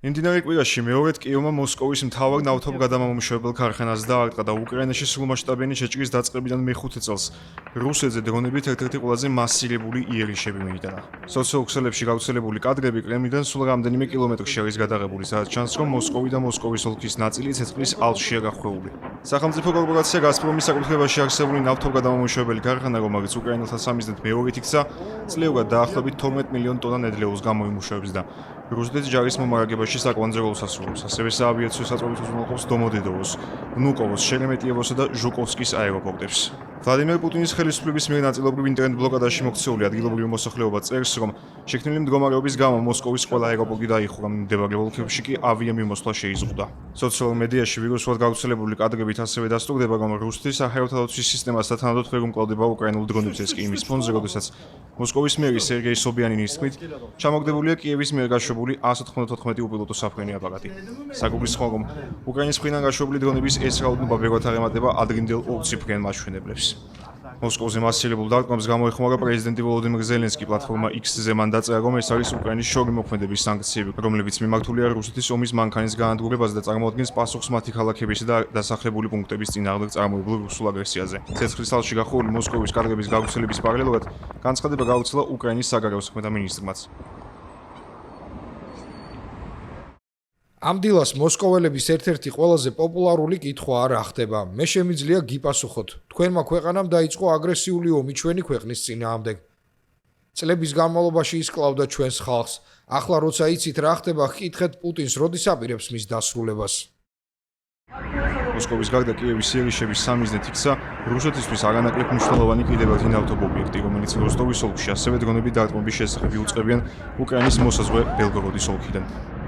იმდინარე კვირაში მეორედ კიევმა მოსკოვის მთავარ ნავთობგადამამუშავებელ ქარხანას დაარტყა და უკრაინაში სრულმასშტაბიანი შეჭრის დაწყებიდან მეხუთე წელს რუსეთზე დრონებით ერთ-ერთი ყველაზე მასირებული იერიშები მიიტანა. სოციოქსელებში გავრცელებული კადრები კრემლიდან სულ რამდენიმე კილომეტრში არის გადაღებული, სადაც ჩანს, რომ მოსკოვი და მოსკოვის ოლქის ნაწილი ცეცხლის ალშია გახვეული. სახელმწიფო კორპორაცია გაზპრომის საკუთრებაში არსებული ნავთობგადამამუშავებელი ქარხანა, რომელიც უკრაინელთა სამიზნედ მეორედ იქცა, წლიურად დაახლოებით 12 მილიონ ტონა ნედლეულს გამოიმუშავებს და რუსეთის ჯარის მომარაგებაში საკვანძო როლს ასრულებს, ასევე საავიაციო საწვავის უზრუნველყოფს დომოდედოვოს, ვნუკოვოს, შერემეტიევოსა და ჟუკოვსკის აეროპორტებს. ვლადიმერ პუტინის ხელისუფლების მიერ ნაწილობრივ ინტერნეტ ბლოკადაში მოქცეული ადგილობრივი მოსახლეობა წერს, რომ შექმნილი მდგომარეობის გამო მოსკოვის ყველა აეროპორტი დაიხურა, მდებარე ოლქებში კი ავიამიმოსვლა შეიზღუდა. სოციალურ მედიაში ვირუსულად გავრცელებული კადრებით ასევე დასტურდება, რომ რუსეთის საჰაეროდაცვის სისტემასთან თანადოდ ვერ უმკლავდება უკრაინულ დრონებს, ეს კი იმის ფონზე, როდესაც მოსკოვის მერი სერგეი სობიანინის თქმით, ჩამოგდებულია კიევის მიერ გაშვებული 194 უპილოტო საფრენი აპარატი. საგუბლის ხომ, რომ უკრაინის მხრიდან გაშვებული დრონების ეს რაოდენობა ბევრად არ ემატება ადრინდელ ორციფრიან მაჩვენებლებს. მოსკოვზე მასირებულ დარტყმებს გამოეხმარა პრეზიდენტი ვოლოდიმირ ზელენსკი პლატფორმა X-ზე მან დაწერა, რომ ეს არის უკრაინის შორი მოქმედების სანქციები, რომლებიც მიმართულია რუსეთის ომის მანქანის გაანადგურებაზე და წარმოადგენს პასუხს მათი ქალაქებისა და დასახლებული პუნქტების წინააღმდეგ წარმოებულ რუსულ აგრესიაზე. ცეცხლის ალში გახვეული მოსკოვის კადრების გავრცელების პარალელურად განცხადება გავრცელა უკრაინის საგარეო საქმეთა მინისტრმაც. ამ დილას მოსკოველების ერთ-ერთი ყველაზე პოპულარული კითხვა არა ხდება. მე შემიძლია გიპასუხოთ. თქვენმა ქვეყანამ დაიწყო აგრესიული ომი ჩვენი ქვეყნის წინააღმდეგ. წლების განმავლობაში ისკლავდა ჩვენს ხალხს. ახლა როცა იცით რა ხდება, ხკითხეთ პუტინს როდის აპირებს მის დასრულებას. მოსკოვის გარდა კიევის იერიშების სამიზნედ იქცა რუსეთისთვის არანაკლებ მნიშვნელოვანი კიდევ ერთი ნავთობ ობიექტი, რომელიც როსტოვის ოლქში ასევე დრონებით დარტყმების შესახებ იუწყებიან უკრაინის მოსაზღვრე ბელგოროდის ოლქიდან.